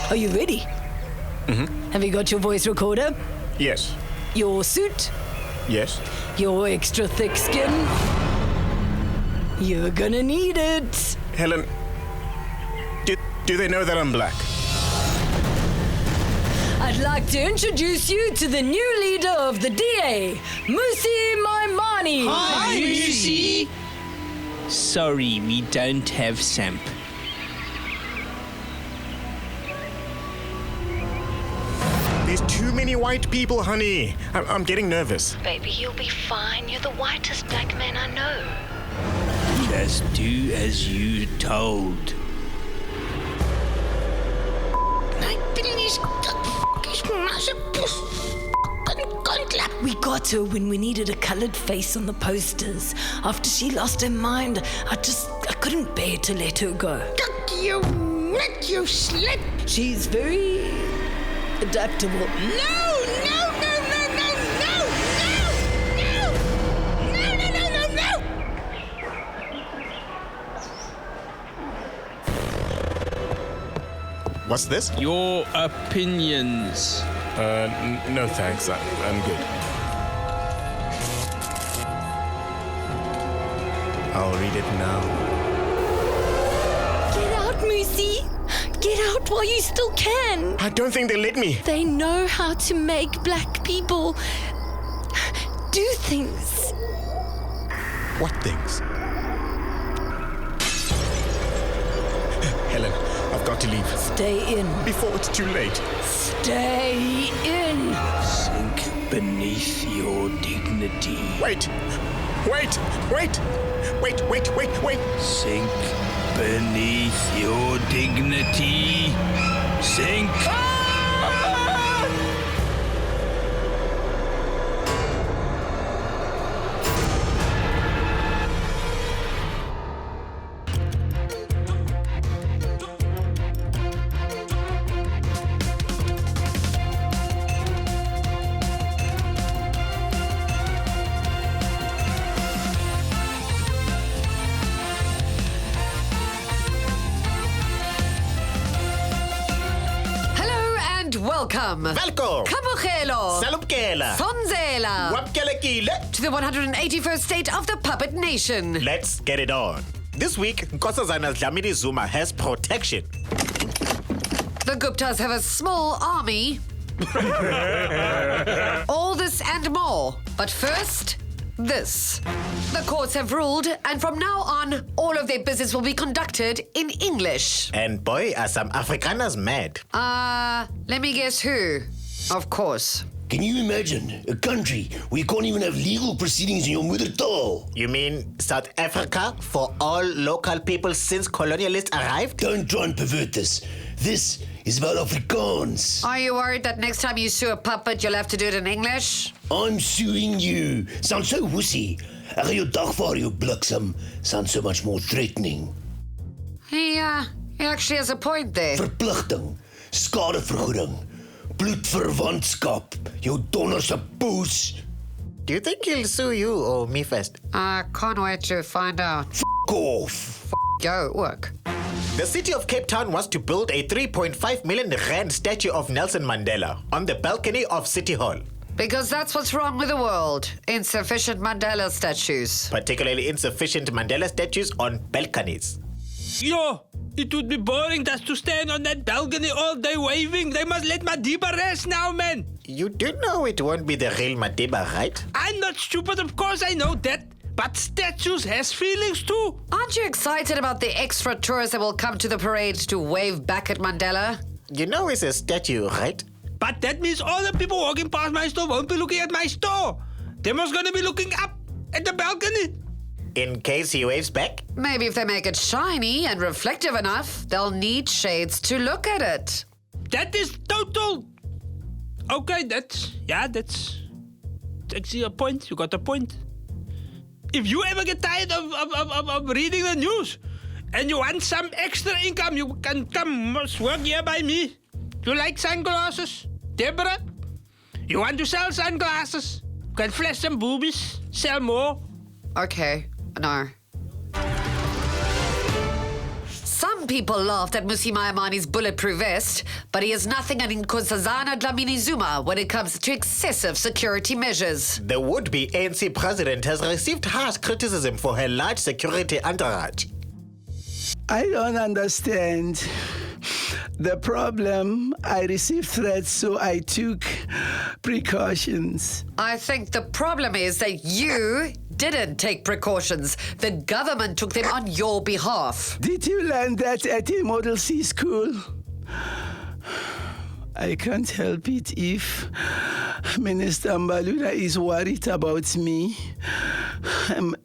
Are you ready? Mm-hmm. Have you got your voice recorder? Yes. Your suit? Yes. Your extra thick skin? You're gonna need it. Helen, do they know that I'm black? I'd like to introduce you to the new leader of the DA, Musi Maimani. Hi, Musi. Sorry, we don't have Samp. There's too many white people, honey. I'm getting nervous. Baby, you'll be fine. You're the whitest black man I know. Just do as you told. We got her when we needed a coloured face on the posters. After she lost her mind, I couldn't bear to let her go. You slut! She's very adaptable. No! What's this? Your opinions. No thanks. I'm good. I'll read it now. Get out, Musi! Get out while you still can! I don't think they'll let me. They know how to make black people do things. What things? Helen, I've got to leave. Stay in. Before it's too late. Stay in. Sink beneath your dignity. Wait. Sink beneath your dignity. Sink. Welcome. Welcome. Kabukelo. Salupkela. Sonzela. Wapkelekile. To the 181st state of the Puppet Nation. Let's get it on. This week, Nkosazana Dlamini Zuma has protection. The Guptas have a small army. All this and more. But first, this. The courts have ruled, and from now on, all of their business will be conducted in English. And boy, are some Afrikaners mad. Let me guess who. Of course. Can you imagine a country where you can't even have legal proceedings in your mother tongue? You mean South Africa for all local people since colonialists arrived? Don't try and pervert this. This is about Afrikaans. Are you worried that next time you sue a puppet, you'll have to do it in English? I'm suing you. Sounds so wussy. Ek gaan jou dagvaar, jou bliksem. Sounds so much more threatening. He actually has a point there. Verpligting, skadevergoeding, bloedverwantskap, jou donderse poes. Do you think he'll sue you or me first? I can't wait to find out. F*** off. Go, work. The city of Cape Town wants to build a 3.5 million rand statue of Nelson Mandela on the balcony of City Hall. Because that's what's wrong with the world. Insufficient Mandela statues. Particularly insufficient Mandela statues on balconies. Yo, it would be boring just to stand on that balcony all day waving. They must let Madiba rest now, man. You do know it won't be the real Madiba, right? I'm not stupid, of course I know that. But statues has feelings too. Aren't you excited about the extra tourists that will come to the parade to wave back at Mandela? You know it's a statue, right? But that means all the people walking past my store won't be looking at my store. They're just gonna be looking up at the balcony. In case he waves back? Maybe if they make it shiny and reflective enough, they'll need shades to look at it. That is total. Okay, that's. I see a point. You got a point. If you ever get tired of reading the news and you want some extra income, you can come work here by me. You like sunglasses? Deborah? You want to sell sunglasses? You can flash some boobies, sell more. Okay, no. Some Some people laughed at Musi Maimani's bulletproof vest, but he is nothing an Nkosazana Dlamini Zuma when it comes to excessive security measures. The would-be ANC president has received harsh criticism for her large security entourage. I don't understand. The problem, I received threats, so I took precautions. I think the problem is that you didn't take precautions. The government took them on your behalf. Did you learn that at a Model C school? I can't help it if Minister Mbalula is worried about me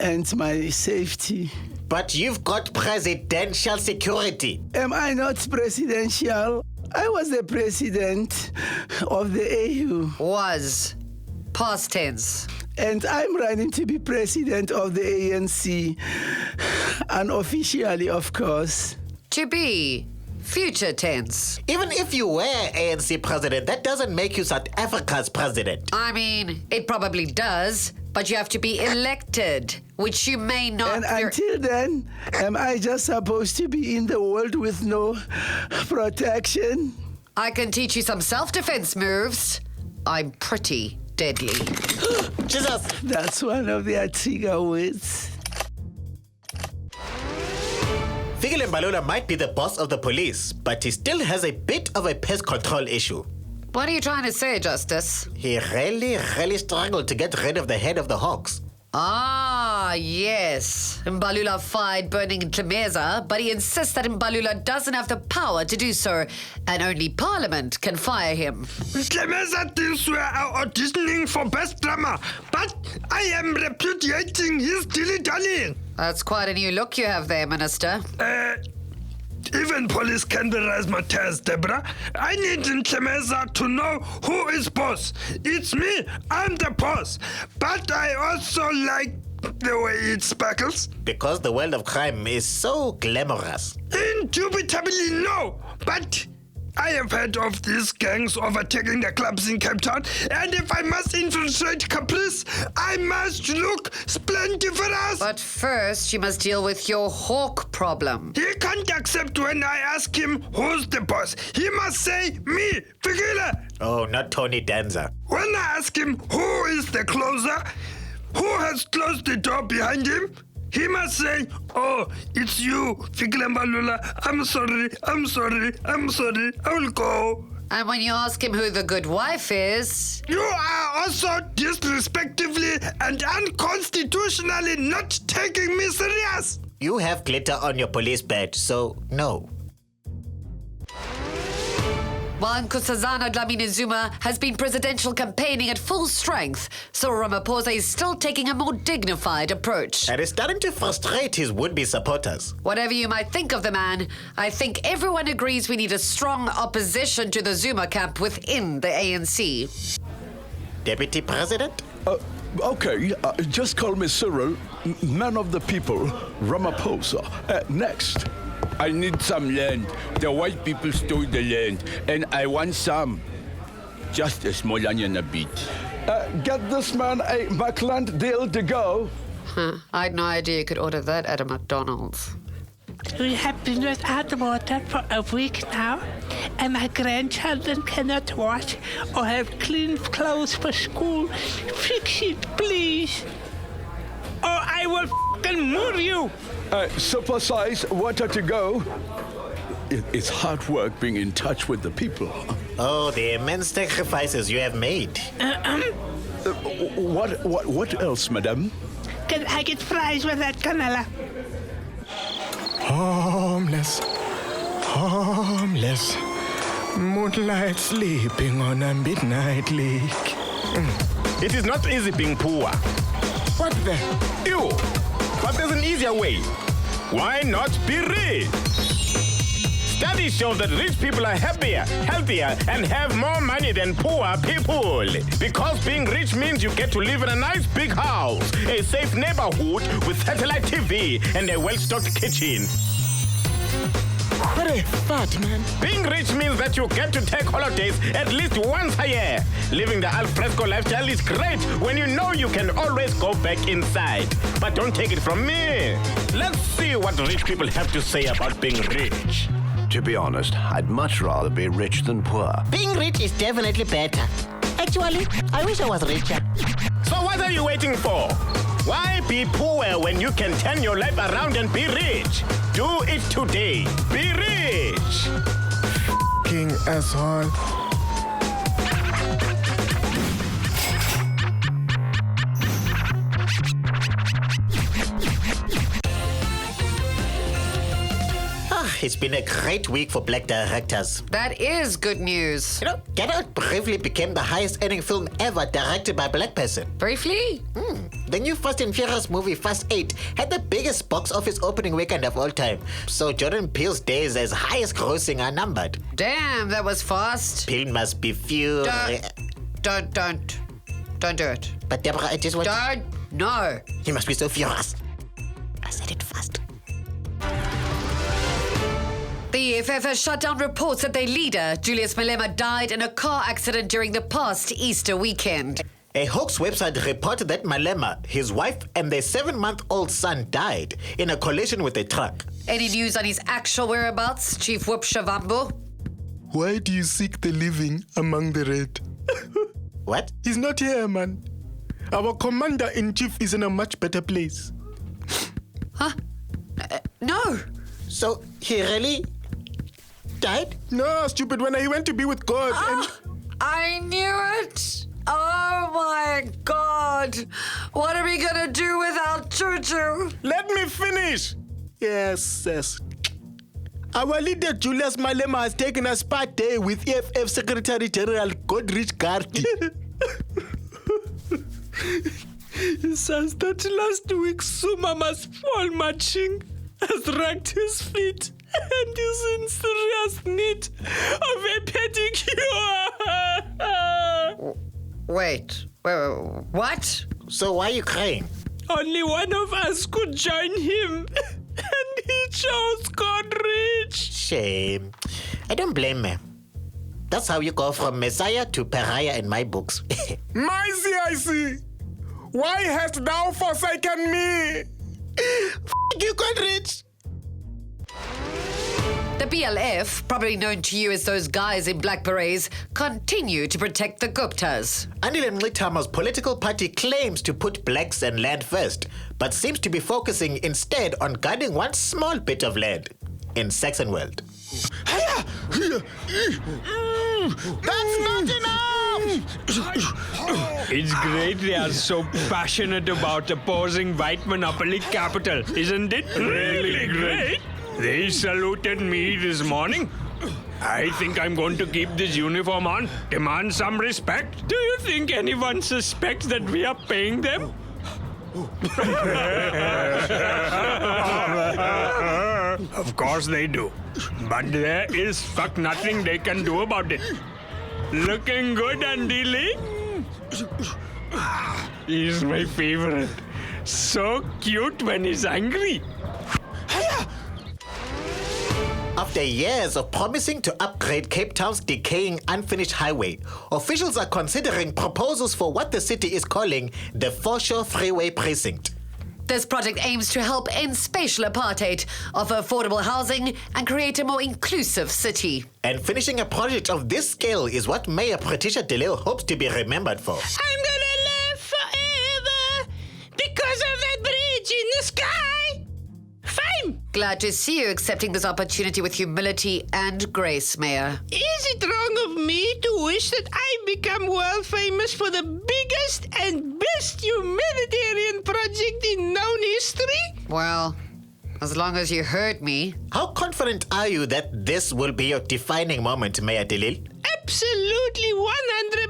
and my safety. But you've got presidential security. Am I not presidential? I was the president of the AU. Was. Past tense. And I'm running to be president of the ANC. Unofficially, of course. To be. Future tense. Even if you were ANC president, that doesn't make you South Africa's president. I mean, it probably does, but you have to be elected, which you may not. And until then, am I just supposed to be in the world with no protection? I can teach you some self-defense moves. I'm pretty deadly. Jesus! That's one of their trigger words. Fikile Mbalula might be the boss of the police, but he still has a bit of a pest control issue. What are you trying to say, Justice? He really struggled to get rid of the head of the Hawks. Ah, yes. Mbalula fired Burning Tlemeza, but he insists that Mbalula doesn't have the power to do so, and only Parliament can fire him. Tlemeza thinks we are auditioning for best drama, but I am repudiating his dilly-dallying. That's quite a new look you have there, Minister. Even police can be razzmatazz, Deborah. I need Tlemeza to know who is boss. It's me. I'm the boss. But I also like the way it sparkles. Because the world of crime is so glamorous. Indubitably no. But I have heard of these gangs overtaking the clubs in Cape Town, and if I must infiltrate Caprice, I must look splendiferous. But first, you must deal with your hawk problem. He can't accept when I ask him who's the boss. He must say me, Fikile. Oh, not Tony Danza. When I ask him who is the closer, who has closed the door behind him, he must say, oh, it's you, Fikile Mbalula. I'm sorry, I will go. And when you ask him who the good wife is... You are also disrespectively and unconstitutionally not taking me serious. You have glitter on your police badge, so no. While Nkosazana Dlamini Zuma has been presidential campaigning at full strength, Cyril Ramaphosa is still taking a more dignified approach. And is starting to frustrate his would-be supporters. Whatever you might think of the man, I think everyone agrees we need a strong opposition to the Zuma camp within the ANC. Deputy President? Okay, just call me Cyril, man of the people, Ramaphosa. Next. I need some land. The white people stole the land, and I want some. Just a small onion a bit. Get this man a Buckland deal to go. I had no idea you could order that at a McDonald's. We have been without water for a week now, and my grandchildren cannot wash or have clean clothes for school. Fix it, please, or I will f***ing murder you. Supersize water to go. It's hard work being in touch with the people. Oh, the immense sacrifices you have made. What else, madam? Can I get fries with that canola? Homeless. Moonlight sleeping on a midnight lake. It is not easy being poor. What the? Ew! But there's an easier way. Why not be rich? Studies show that rich people are happier, healthier, and have more money than poor people. Because being rich means you get to live in a nice big house, a safe neighborhood with satellite TV, and a well-stocked kitchen. What a fat, man. Being rich means that you get to take holidays at least once a year. Living the alfresco lifestyle is great when you know you can always go back inside. But don't take it from me. Let's see what rich people have to say about being rich. To be honest, I'd much rather be rich than poor. Being rich is definitely better. Actually, I wish I was richer. So what are you waiting for? Why be poor when you can turn your life around and be rich? Do it today. Be rich. King asshole. It's been a great week for black directors. That is good news. You know, Get Out briefly became the highest earning film ever directed by a black person. Briefly? The new Fast and Furious movie, Fast 8, had the biggest box office opening weekend of all time. So Jordan Peele's days as highest grossing are numbered. Damn, that was fast. Peele must be furious. Don't do it. But Deborah, I just want... Don't. No. He must be so furious. I said it fast. The EFF has shut down reports that their leader, Julius Malema, died in a car accident during the past Easter weekend. A hoax website reported that Malema, his wife, and their 7-month-old son died in a collision with a truck. Any news on his actual whereabouts, Chief Whoop Shavambo? Why do you seek the living among the red? What? He's not here, man. Our commander-in-chief is in a much better place. Huh? No. So he really died? No, stupid. When he went to be with God I knew it. Oh my God. What are we gonna do without Chuchu? Let me finish. Yes. Our leader Julius Malema has taken a spa day with EFF Secretary General Godrich Garty. Since that last week, Sumama's fall marching has racked his feet and is in serious need of a pedicure. Wait, what? So why are you crying? Only one of us could join him, and he chose Godrich. Shame. I don't blame him. That's how you go from Messiah to Pariah in my books. My CIC, why hast thou forsaken me? You got rich. The BLF, probably known to you as those guys in black berets, continue to protect the Guptas. Anil Mlitama's political party claims to put blacks and land first, but seems to be focusing instead on guarding one small bit of land in Saxon world. That's not enough! It's great they are so passionate about opposing white monopoly capital, isn't it? Really great. They saluted me this morning. I think I'm going to keep this uniform on, demand some respect. Do you think anyone suspects that we are paying them? Of course they do. But there is fuck nothing they can do about it. Looking good, Andy Lee? He's my favorite. So cute when he's angry. After years of promising to upgrade Cape Town's decaying unfinished highway, officials are considering proposals for what the city is calling the Foreshore Freeway Precinct. This project aims to help end spatial apartheid, offer affordable housing, and create a more inclusive city. And finishing a project of this scale is what Mayor Patricia de Lille hopes to be remembered for. I'm gonna live forever because of that bridge in the sky. Fame! Glad to see you accepting this opportunity with humility and grace, Mayor. Is it wrong of me to wish that I become world famous for the biggest and best humanitarian project in known history? Well, as long as you heard me. How confident are you that this will be your defining moment, Mayor de Lille? Absolutely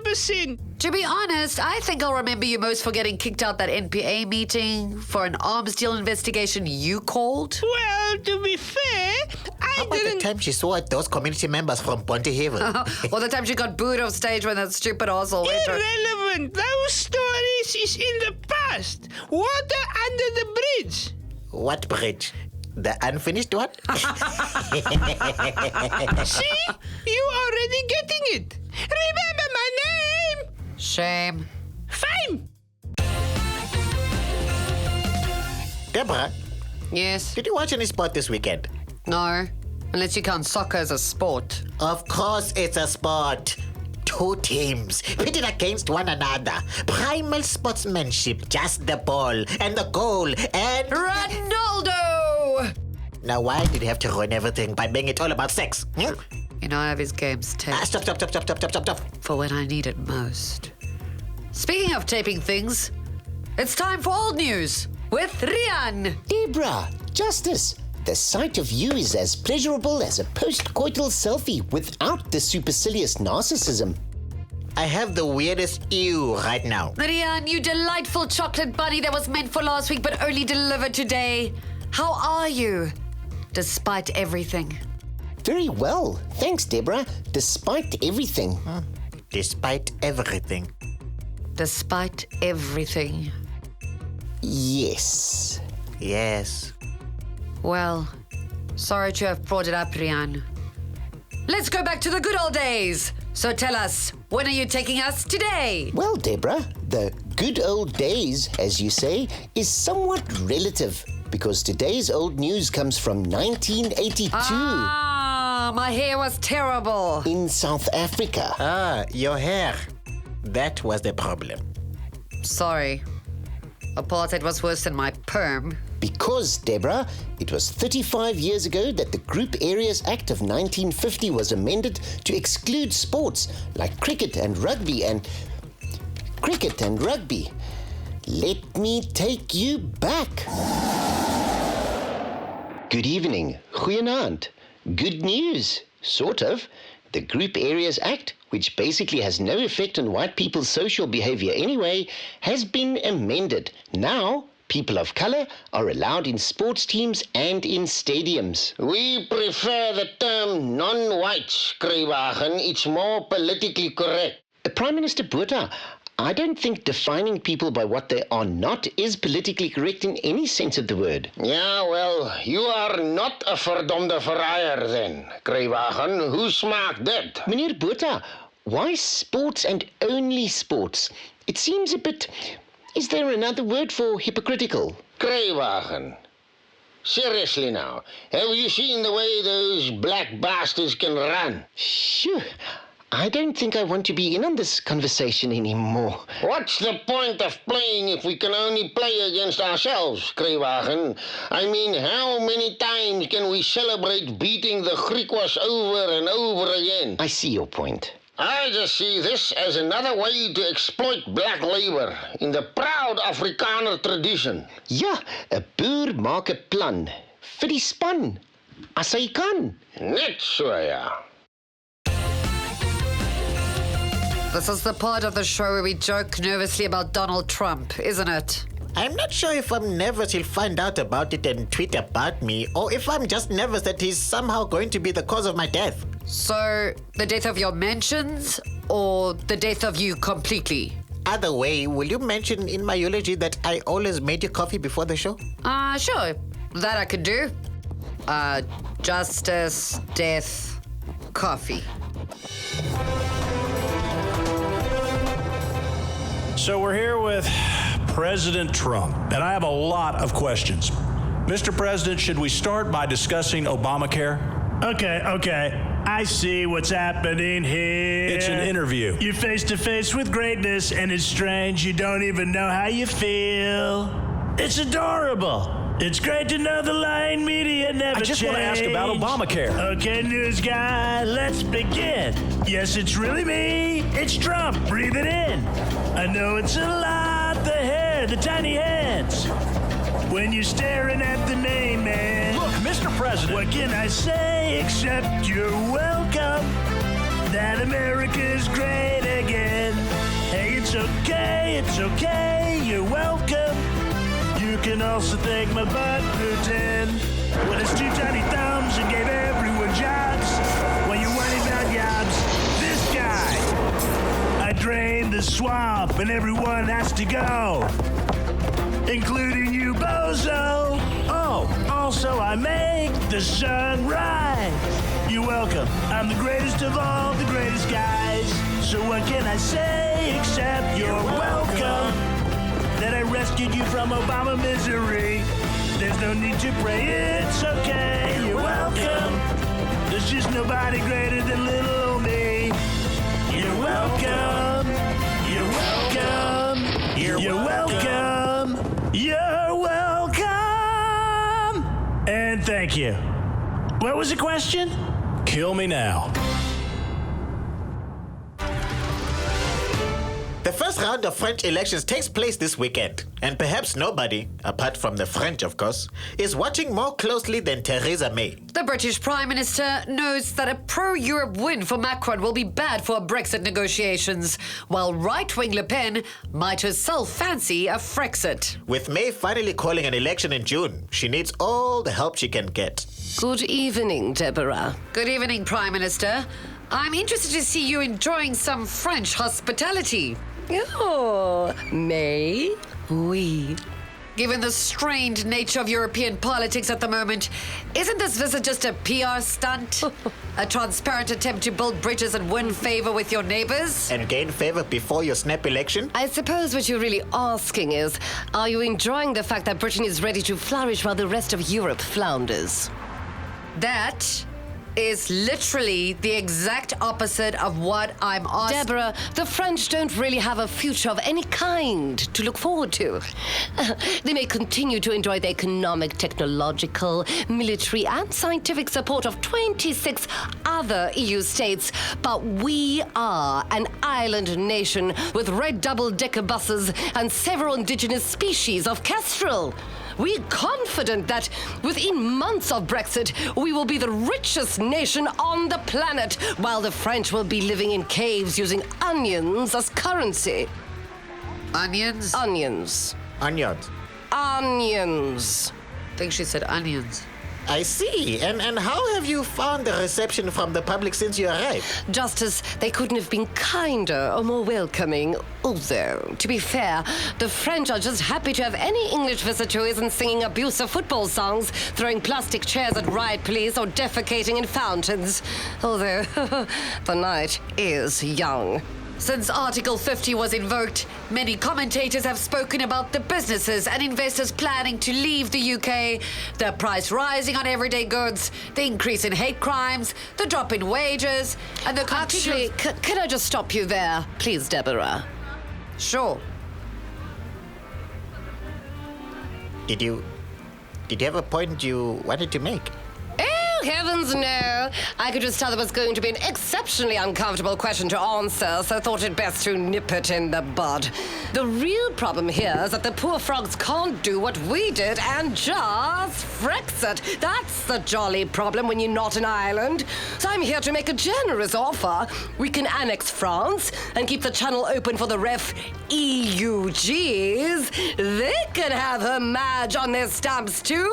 100%. To be honest, I think I'll remember you most for getting kicked out that NPA meeting for an arms deal investigation you called. Well, to be fair, How about the time she saw those community members from Pontehaven? Or the time she got booed off stage when that stupid asshole went her. Irrelevant. Those stories is in the past. Water under the bridge. What bridge? The unfinished one? See? You already getting it. Remember my name? Shame. Fame. Deborah, Yes? did you watch any sport this weekend? No. Unless you count soccer as a sport. Of course it's a sport. Two teams pitted against one another. Primal sportsmanship, just the ball and the goal and... Ronaldo! Now why did he have to ruin everything by making it all about sex? Hmm? You know, I have his games taped. Stop. For when I need it most. Speaking of taping things, it's time for old news with Rian. Deborah, Justice, the sight of you is as pleasurable as a post-coital selfie without the supercilious narcissism. I have the weirdest ew right now. Rian, you delightful chocolate bunny that was meant for last week but only delivered today. How are you? Despite everything. Very well. Thanks, Deborah. Despite everything. Despite everything. Despite everything. Yes. Yes. Well, sorry to have brought it up, Rian. Let's go back to the good old days. So tell us, when are you taking us today? Well, Deborah, the good old days, as you say, is somewhat relative because today's old news comes from 1982 My hair was terrible. in South Africa. Ah, your hair. That was the problem. Sorry. Apartheid was worse than my perm. Because, Deborah, it was 35 years ago that the Group Areas Act of 1950 was amended to exclude sports like cricket and rugby. Let me take you back. Good evening. Goeienaand. Good news. Sort of. The Group Areas Act, which basically has no effect on white people's social behavior anyway, has been amended. Now, people of color are allowed in sports teams and in stadiums. We prefer the term non-white, Skrywagen. It's more politically correct. Prime Minister Botha, I don't think defining people by what they are not is politically correct in any sense of the word. Ja, well, you are not a verdomde verraaier then, Skrywagen. Hoe smaakt dat? Meneer Botha, why sports and only sports? It seems a bit... Is there another word for hypocritical? Skrywagen. Seriously now, have you seen the way those black bastards can run? Phew. I don't think I want to be in on this conversation anymore. What's the point of playing if we can only play against ourselves, Skrywagen? I mean, how many times can we celebrate beating the Griquas over and over again? I see your point. I just see this as another way to exploit black labor in the proud Afrikaner tradition. Ja, 'n boer maak 'n plan vir die span as hy kan. Net so, ja. This is the part of the show where we joke nervously about Donald Trump, isn't it? I'm not sure if I'm nervous he'll find out about it and tweet about me, or if I'm just nervous that he's somehow going to be the cause of my death. So, the death of your mentions, or the death of you completely? Either way, will you mention in my eulogy that I always made you coffee before the show? Sure. That I could do. Justice, death, coffee. So we're here with President Trump, and I have a lot of questions. Mr. President, should we start by discussing Obamacare? Okay. I see what's happening here. It's an interview. You're face to face with greatness, and it's strange you don't even know how you feel. It's adorable. It's great to know the lying media never I just want to ask about Obamacare. Okay, news guy, let's begin. Yes, it's really me. It's Trump. Breathe it in. I know it's a lot. The hair, the tiny hands. When you're staring at the main man. Look, Mr. President. What can I say except you're welcome? That America's great again. Hey, it's okay, you're welcome. You can also thank my butt Putin. With his two tiny thumbs and gave everyone jobs. When you're worried about jobs, this guy. I drained the swamp and everyone has to go. Including you, bozo. Oh, also I make the sun rise. You're welcome. I'm the greatest of all the greatest guys. So what can I say except you're welcome? That I rescued you from Obama misery. There's no need to pray, it's okay. You're welcome. There's just nobody greater than little old me. You're welcome. You're welcome. You're welcome. You're welcome. And thank you. What was the question? Kill me now. The first round of French elections takes place this weekend, and perhaps nobody, apart from the French of course, is watching more closely than Theresa May. The British Prime Minister knows that a pro-Europe win for Macron will be bad for Brexit negotiations, while right-wing Le Pen might herself fancy a Frexit. With May finally calling an election in June, she needs all the help she can get. Good evening, Deborah. Good evening, Prime Minister. I'm interested to see you enjoying some French hospitality. Oh, May? Oui. Given the strained nature of European politics at the moment, isn't this visit just a PR stunt? A transparent attempt to build bridges and win favor with your neighbors? And gain favor before your snap election? I suppose what you're really asking is, are you enjoying the fact that Britain is ready to flourish while the rest of Europe flounders? That is literally the exact opposite of what I'm asking. Deborah, the French don't really have a future of any kind to look forward to. They may continue to enjoy the economic, technological, military, and scientific support of 26 other EU states, but we are an island nation with red double-decker buses and several indigenous species of kestrel. We're confident that within months of Brexit, we will be the richest nation on the planet, while the French will be living in caves using onions as currency. Onions? Onions. Onions. Onions. I think she said onions. I see. And how have you found the reception from the public since you arrived? Justice, they couldn't have been kinder or more welcoming. Although, to be fair, the French are just happy to have any English visitor who isn't singing abusive football songs, throwing plastic chairs at riot police, or defecating in fountains. Although, the night is young. Since Article 50 was invoked, many commentators have spoken about the businesses and investors planning to leave the UK, the price rising on everyday goods, the increase in hate crimes, the drop in wages, and the Actually, can I just stop you there, please, Deborah? Sure. Did you have a point you wanted to make? Oh, heavens no. I could just tell there was going to be an exceptionally uncomfortable question to answer, so I thought it best to nip it in the bud. The real problem here is that the poor frogs can't do what we did and just Frexit. That's the jolly problem when you're not an island. So I'm here to make a generous offer. We can annex France and keep the channel open for the ref EUGs. They can have her Madge on their stamps too.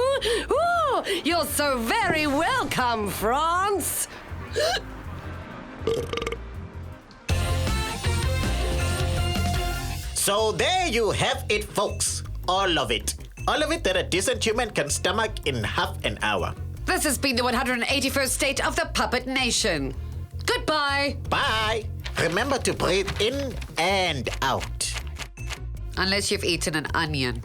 Ooh, you're so very welcome, France. So there you have it, folks. All of it. All of it that a decent human can stomach in half an hour. This has been the 181st State of the Puppet Nation. Goodbye. Bye. Remember to breathe in and out. Unless you've eaten an onion.